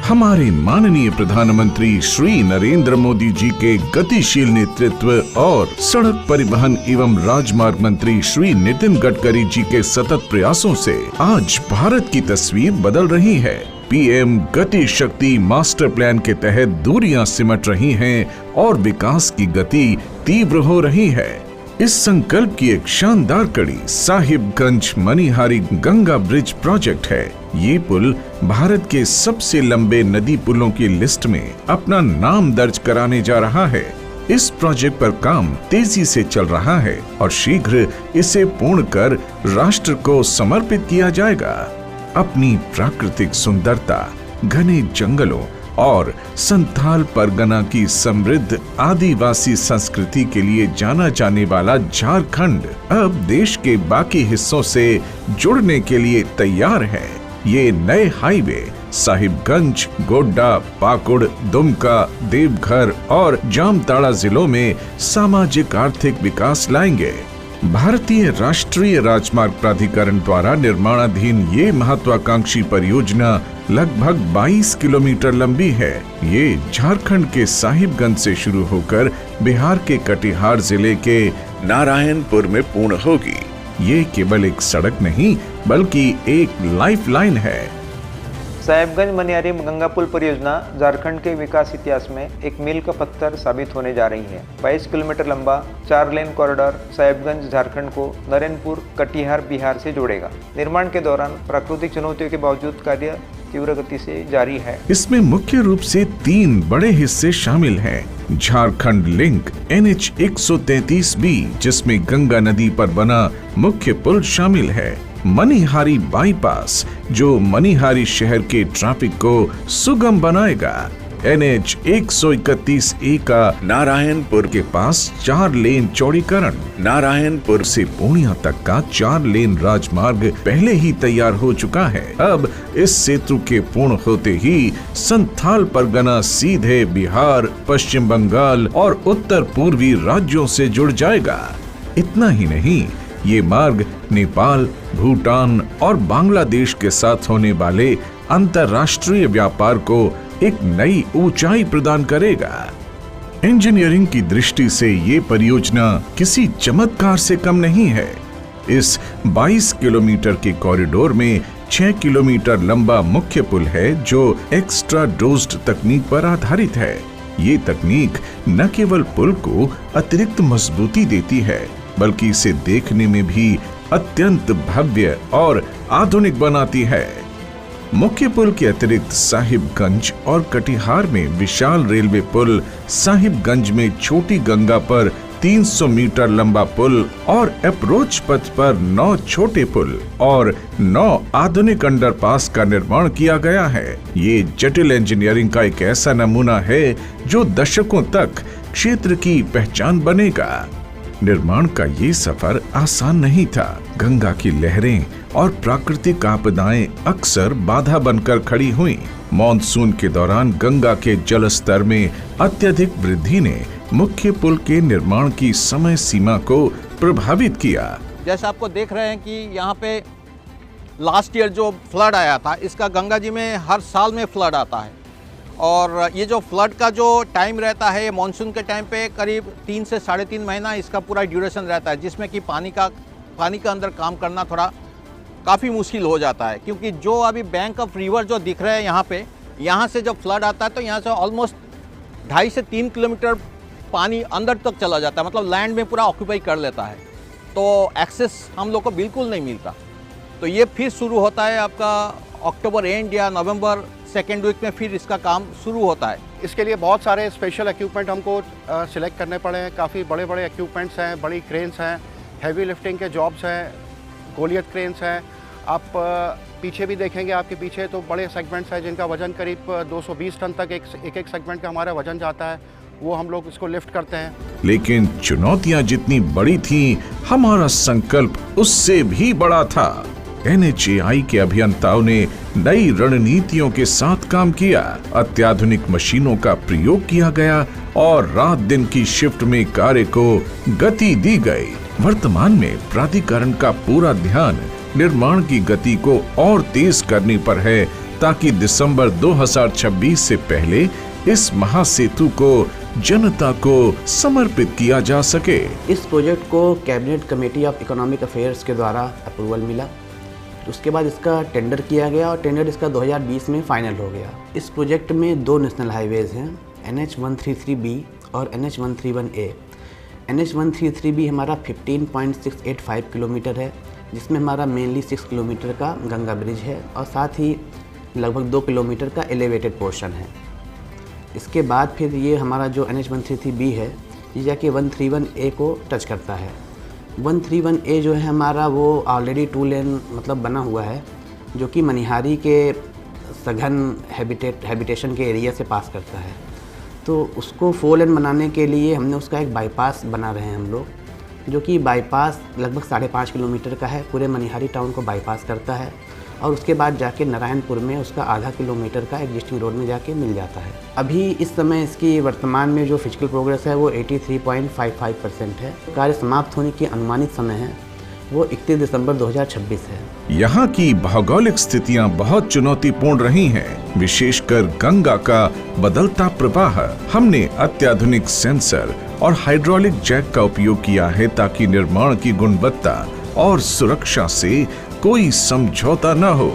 हमारे माननीय प्रधानमंत्री श्री नरेंद्र मोदी जी के गतिशील नेतृत्व और सड़क परिवहन एवं राजमार्ग मंत्री श्री नितिन गडकरी जी के सतत प्रयासों से आज भारत की तस्वीर बदल रही है। पीएम गति शक्ति मास्टर प्लान के तहत दूरियां सिमट रही हैं और विकास की गति तीव्र हो रही है। इस संकल्प की एक शानदार कड़ी साहिबगंज मनिहारी गंगा ब्रिज प्रोजेक्ट है। ये पुल भारत के सबसे लंबे नदी पुलों की लिस्ट में अपना नाम दर्ज कराने जा रहा है। इस प्रोजेक्ट पर काम तेजी से चल रहा है और शीघ्र इसे पूर्ण कर राष्ट्र को समर्पित किया जाएगा। अपनी प्राकृतिक सुंदरता, घने जंगलों और संथाल परगना की समृद्ध आदिवासी संस्कृति के लिए जाना जाने वाला झारखंड अब देश के बाकी हिस्सों से जुड़ने के लिए तैयार है। ये नए हाईवे साहिबगंज, गोड्डा, पाकुड़, दुमका, देवघर और जामताड़ा जिलों में सामाजिक आर्थिक विकास लाएंगे। भारतीय राष्ट्रीय राजमार्ग प्राधिकरण द्वारा निर्माणाधीन ये महत्वाकांक्षी परियोजना लगभग 22 किलोमीटर लंबी है। ये झारखंड के साहिबगंज से शुरू होकर बिहार के कटिहार जिले के नारायणपुर में पूर्ण होगी। ये केवल एक सड़क नहीं बल्कि एक लाइफलाइन है। साहिबगंज मनिहारी गंगा पुल परियोजना झारखंड के विकास इतिहास में एक मील का पत्थर साबित होने जा रही है। 22 किलोमीटर लंबा 4 लेन कॉरिडोर साहिबगंज झारखंड को नारायणपुर, कटिहार, बिहार से जोड़ेगा। निर्माण के दौरान प्राकृतिक चुनौतियों के बावजूद कार्य तीव्र गति से जारी है। इसमें मुख्य रूप से 3 बड़े हिस्से शामिल हैं। झारखंड लिंक NH 133B, जिसमें गंगा नदी पर बना मुख्य पुल शामिल है। मनिहारी बाईपास, जो मनिहारी शहर के ट्रैफिक को सुगम बनाएगा। NH 131A का नारायणपुर के पास 4 लेन चौड़ीकरण। नारायणपुर से पूर्णिया तक का 4 लेन राजमार्ग पहले ही तैयार हो चुका है। अब इस सेतु के पूर्ण होते ही संथाल परगना सीधे बिहार, पश्चिम बंगाल और उत्तर पूर्वी राज्यों से जुड़ जाएगा। इतना ही नहीं, ये मार्ग नेपाल, भूटान और बांग्लादेश के साथ होने वाले अंतर्राष्ट्रीय व्यापार को एक नई ऊंचाई प्रदान करेगा। इंजीनियरिंग की दृष्टि से ये परियोजना किसी चमत्कार से कम नहीं है। इस 22 किलोमीटर के कॉरिडोर में 6 किलोमीटर लंबा मुख्य पुल है, जो एक्स्ट्रा डोज्ड तकनीक पर आधारित है। ये तकनीक न केवल पुल को अतिरिक्त मजबूती देती है, बल्कि इसे देखने में भी अत्यंत भव्य और आधुनिक बनाती है। मुख्य पुल के अतिरिक्त साहिबगंज और कटिहार में विशाल रेलवे पुल, साहिबगंज में छोटी गंगा पर 300 मीटर लंबा पुल और अप्रोच पथ पर 9 छोटे पुल और 9 आधुनिक अंडरपास का निर्माण किया गया है। ये जटिल इंजीनियरिंग का एक ऐसा नमूना है जो दशकों तक क्षेत्र की पहचान बनेगा। निर्माण का ये सफर आसान नहीं था। गंगा की लहरें और प्राकृतिक आपदाएं अक्सर बाधा बनकर खड़ी हुई। मॉनसून के दौरान गंगा के जल स्तर में अत्यधिक वृद्धि ने मुख्य पुल के निर्माण की समय सीमा को प्रभावित किया। जैसे आपको देख रहे हैं कि यहाँ पे लास्ट ईयर जो फ्लड आया था, इसका गंगा जी में हर साल में फ्लड आता है और ये जो फ्लड का जो टाइम रहता है, मानसून के टाइम पे करीब 3 से 3.5 महीना इसका पूरा ड्यूरेशन रहता है, जिसमें कि पानी का अंदर काम करना थोड़ा काफ़ी मुश्किल हो जाता है। क्योंकि जो अभी बैंक ऑफ रिवर जो दिख रहे हैं यहाँ पे, यहाँ से जब फ्लड आता है तो यहाँ से ऑलमोस्ट 2.5 से 3 किलोमीटर पानी अंदर तक चला जाता है, मतलब लैंड में पूरा ऑक्यूपाई कर लेता है, तो एक्सेस हम लोग को बिल्कुल नहीं मिलता। तो ये फिर शुरू होता है आपका अक्टूबर एंड या नवंबर सेकेंड वीक में फिर इसका काम शुरू होता है। इसके लिए बहुत सारे स्पेशल इक्विपमेंट हमको सिलेक्ट करने पड़े हैं। काफ़ी बड़े बड़े इक्विपमेंट्स हैं, बड़ी क्रेन्स हैं, हैवी लिफ्टिंग के जॉब्स हैं, गोलियत क्रेन्स हैं। आप पीछे भी देखेंगे, आपके पीछे तो बड़े सेगमेंट्स हैं जिनका वजन करीब 220 टन तक एक सेगमेंट का हमारा वजन जाता है, वो हम लोग इसको लिफ्ट करते हैं। लेकिन चुनौतियां जितनी बड़ी थीं, हमारा संकल्प उससे भी बड़ा था। NHAI के अभियंताओं ने नई रणनीतियों के साथ काम किया, अत्याधुनिक मशीनों का प्रयोग किया गया और रात दिन की शिफ्ट में कार्य को गति दी गई। वर्तमान में प्राधिकरण का पूरा ध्यान निर्माण की गति को और तेज करने पर है, ताकि दिसंबर 2026 से पहले इस महासेतु को जनता को समर्पित किया जा सके। इस प्रोजेक्ट को cabinet committee of economic affairs के द्वारा अप्रूवल मिला। उसके बाद इसका टेंडर किया गया और टेंडर इसका 2020 में फाइनल हो गया। इस प्रोजेक्ट में 2 नेशनल हाईवेज़ हैं, NH133B और NH131A। NH133B हमारा 15.685 किलोमीटर है, जिसमें हमारा मेनली 6 किलोमीटर का गंगा ब्रिज है और साथ ही लगभग 2 किलोमीटर का एलिवेटेड पोर्शन है। इसके बाद फिर ये हमारा जो NH133B है ये जाके 131A को टच करता है। 131A जो है हमारा वो ऑलरेडी 2 लेन मतलब बना हुआ है, जो कि मनिहारी के सघन हैबिटेशन के एरिया से पास करता है। तो उसको 4 लेन बनाने के लिए हमने उसका एक बाईपास बना रहे हैं हम लोग, जो कि बाईपास लगभग 5.5 किलोमीटर का है, पूरे मनिहारी टाउन को बाईपास करता है और उसके बाद जाके नारायणपुर में उसका आधा किलोमीटर का एग्जिस्टिंग रोड में जाके मिल जाता है। अभी इस समय इसकी वर्तमान में जो फिजिकल प्रोग्रेस है वो 83.55% है। कार्य समाप्त होने की अनुमानित समय है वो 31 दिसंबर 2026 है। यहाँ की भौगोलिक स्थितियाँ बहुत चुनौतीपूर्ण रही हैं, विशेषकर गंगा का बदलता प्रवाह। हमने अत्याधुनिक सेंसर और हाइड्रोलिक जैक का उपयोग किया है ताकि निर्माण की गुणवत्ता और सुरक्षा से कोई समझौता न हो।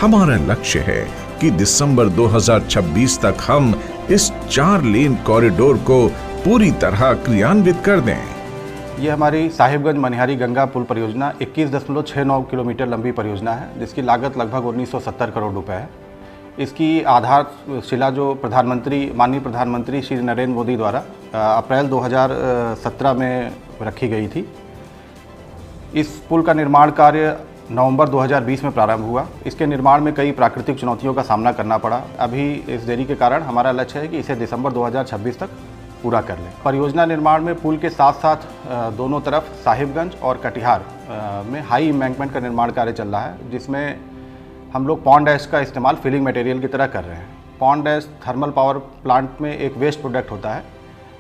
हमारा लक्ष्य है कि दिसंबर 2026 तक हम इस 4 लेन कॉरिडोर को पूरी तरह क्रियान्वित कर दें। ये हमारी साहिबगंज मनिहारी गंगा पुल परियोजना 21.69 किलोमीटर लंबी परियोजना है, जिसकी लागत लगभग 1970 करोड़ रुपए है। इसकी आधारशिला जो माननीय प्रधानमंत्री श्री नरेंद्र मोदी द्वारा अप्रैल 2017 में रखी गई थी। इस पुल का निर्माण कार्य नवंबर 2020 में प्रारंभ हुआ। इसके निर्माण में कई प्राकृतिक चुनौतियों का सामना करना पड़ा। अभी इस देरी के कारण हमारा लक्ष्य है कि इसे दिसंबर 2026 तक पूरा कर लें। परियोजना निर्माण में पुल के साथ साथ दोनों तरफ साहिबगंज और कटिहार में हाई एम्बैंकमेंट का निर्माण कार्य चल रहा है, जिसमें हम लोग पॉन्ड ऐश का इस्तेमाल फिलिंग मटेरियल की तरह कर रहे हैं। पॉन्ड ऐश थर्मल पावर प्लांट में एक वेस्ट प्रोडक्ट होता है,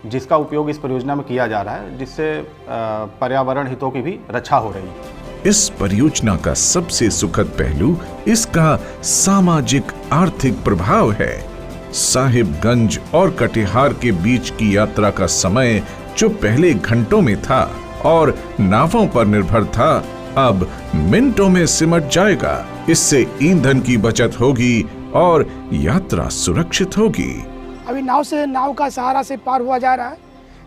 जिसका उपयोग इस परियोजना में किया जा रहा है, जिससे पर्यावरण हितों की भी रक्षा हो रही है। इस परियोजना का सबसे सुखद पहलू इसका सामाजिक आर्थिक प्रभाव है। साहिबगंज और कटिहार के बीच की यात्रा का समय जो पहले घंटों में था और नावों पर निर्भर था, अब मिनटों में सिमट जाएगा। इससे ईंधन की बचत होगी और यात्रा सुरक्षित होगी। अभी नाव का सहारा से पार हुआ जा रहा है।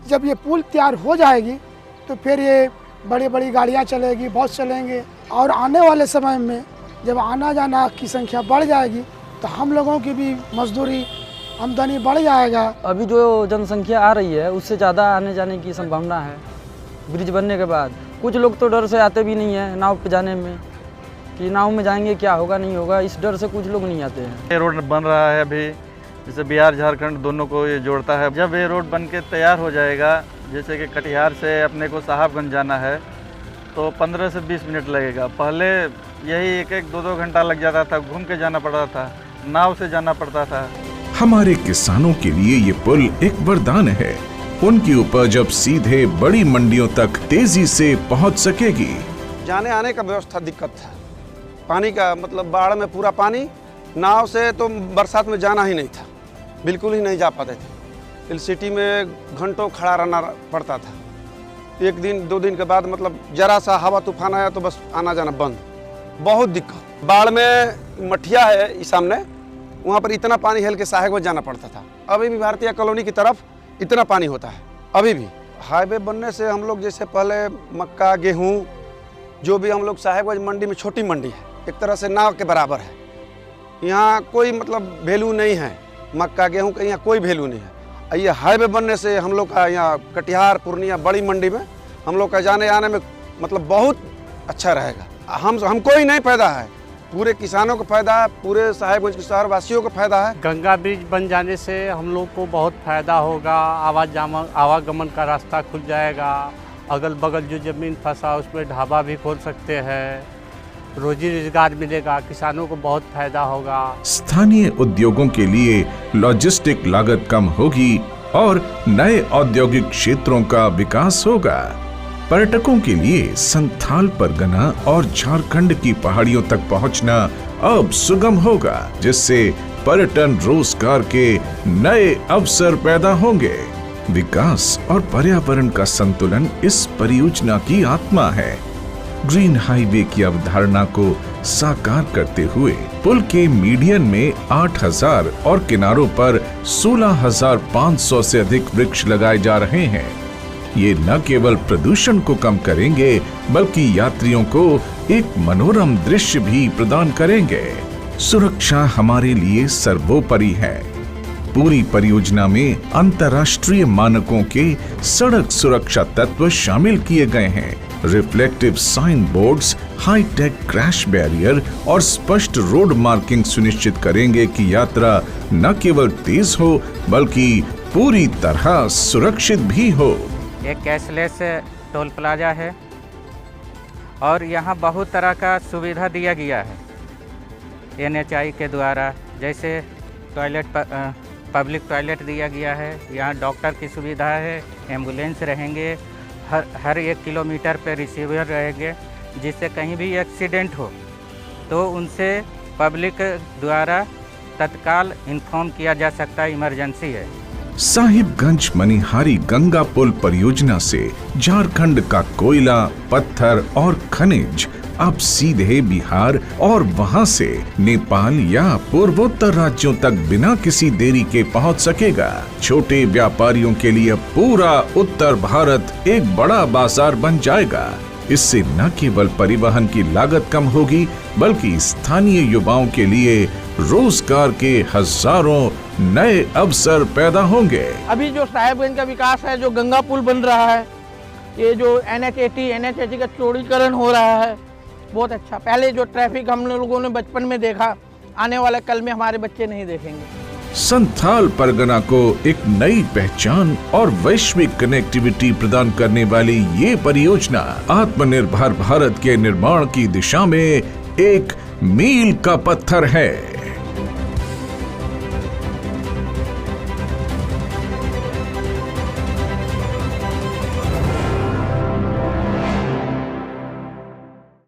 जब ये पुल तैयार हो जाएगी तो फिर ये बड़ी बड़ी गाड़ियाँ चलेगी, बस चलेंगे और आने वाले समय में जब आना जाना की संख्या बढ़ जाएगी तो हम लोगों की भी मजदूरी आमदनी बढ़ जाएगा। अभी जो जनसंख्या आ रही है उससे ज़्यादा आने जाने की संभावना है ब्रिज बनने के बाद। कुछ लोग तो डर से आते भी नहीं है नाव पे जाने में, कि नाव में जाएंगे क्या होगा नहीं होगा, इस डर से कुछ लोग नहीं आते हैं। ये रोड बन रहा है अभी, जैसे बिहार झारखंड दोनों को ये जोड़ता है। जब ये रोड बन के तैयार हो जाएगा, जैसे कि कटिहार से अपने को साहिबगंज जाना है तो 15 से 20 मिनट लगेगा। पहले यही 1-2 घंटा लग जाता था, घूम के जाना पड़ता था, नाव से जाना पड़ता था। हमारे किसानों के लिए ये पुल एक वरदान है। उनकी उपज अब सीधे बड़ी मंडियों तक तेजी से पहुंच सकेगी। जाने आने का व्यवस्था दिक्कत था, पानी का मतलब बाढ़ में पूरा पानी, नाव से तो बरसात में जाना ही नहीं था, बिल्कुल ही नहीं जा पाते थे। सिटी में घंटों खड़ा रहना पड़ता था। 1 दिन 2 दिन के बाद मतलब जरा सा हवा तूफान आया तो बस आना जाना बंद, बहुत दिक्कत। बाढ़ में मठिया है इस सामने, वहाँ पर इतना पानी हेल के साहिबगंज जाना पड़ता था। अभी भी भारतीय कॉलोनी की तरफ इतना पानी होता है। अभी भी हाईवे बनने से हम लोग जैसे पहले मक्का गेहूँ जो भी हम लोग साहिबगंज मंडी में छोटी मंडी है, एक तरह से नाव के बराबर है। यहाँ कोई मतलब वैल्यू नहीं है, मक्का गेहूँ का यहाँ कोई वैल्यू नहीं है। ये हाईवे बनने से हम लोग का यहाँ कटिहार पूर्णिया बड़ी मंडी में हम लोग का जाने आने में मतलब बहुत अच्छा रहेगा। हमको ही नहीं फायदा है, पूरे किसानों को फायदा है, पूरे साहिबगंज के शहर वासियों को फायदा है। गंगा ब्रिज बन जाने से हम लोग को बहुत फायदा होगा, आवागमन का रास्ता खुल जाएगा। अगल बगल जो ज़मीन फंसा उसमें ढाबा भी खोल सकते हैं, रोजी रोजगार मिलेगा, किसानों को बहुत फायदा होगा। स्थानीय उद्योगों के लिए लॉजिस्टिक लागत कम होगी और नए औद्योगिक क्षेत्रों का विकास होगा। पर्यटकों के लिए संथाल परगना और झारखंड की पहाड़ियों तक पहुंचना अब सुगम होगा, जिससे पर्यटन रोजगार के नए अवसर पैदा होंगे। विकास और पर्यावरण का संतुलन इस परियोजना की आत्मा है। ग्रीन हाईवे की अवधारणा को साकार करते हुए पुल के मीडियन में 8,000 और किनारों पर 16,500 से अधिक वृक्ष लगाए जा रहे हैं। ये न केवल प्रदूषण को कम करेंगे, बल्कि यात्रियों को एक मनोरम दृश्य भी प्रदान करेंगे। सुरक्षा हमारे लिए सर्वोपरि है। पूरी परियोजना में अंतर्राष्ट्रीय मानकों के सड़क सुरक्षा तत्व शामिल किए गए हैं। Reflective sign boards, hi tech crash barrier और स्पष्ट रोड मार्किंग सुनिश्चित करेंगे कि यात्रा न केवल तेज हो, बल्कि पूरी तरह सुरक्षित भी हो। एक कैशलेस टोल प्लाजा है और यहाँ बहुत तरह का सुविधा दिया गया है NHI के द्वारा। जैसे पब्लिक टॉयलेट दिया गया है, यहाँ डॉक्टर की सुविधा है, एम्बुलेंस रहेंगे, हर 1 किलोमीटर पे रिसीवर रहेंगे, जिससे कहीं भी एक्सीडेंट हो तो उनसे पब्लिक द्वारा तत्काल इन्फॉर्म किया जा सकता है, इमरजेंसी है। साहिबगंज मनिहारी गंगा पुल परियोजना से झारखंड का कोयला, पत्थर और खनिज अब सीधे बिहार और वहां से नेपाल या पूर्वोत्तर राज्यों तक बिना किसी देरी के पहुंच सकेगा। छोटे व्यापारियों के लिए पूरा उत्तर भारत एक बड़ा बाजार बन जाएगा। इससे न केवल परिवहन की लागत कम होगी, बल्कि स्थानीय युवाओं के लिए रोजगार के हजारों नए अवसर पैदा होंगे। अभी जो साहिबगंज का विकास है, जो गंगा पुल बन रहा है, ये जो NH80 का चौड़ीकरण हो रहा है, बहुत अच्छा। पहले जो ट्रैफिक हम लोगों ने बचपन में देखा, आने वाले कल में हमारे बच्चे नहीं देखेंगे। संथाल परगना को एक नई पहचान और वैश्विक कनेक्टिविटी प्रदान करने वाली ये परियोजना आत्मनिर्भर भारत के निर्माण की दिशा में एक मील का पत्थर है।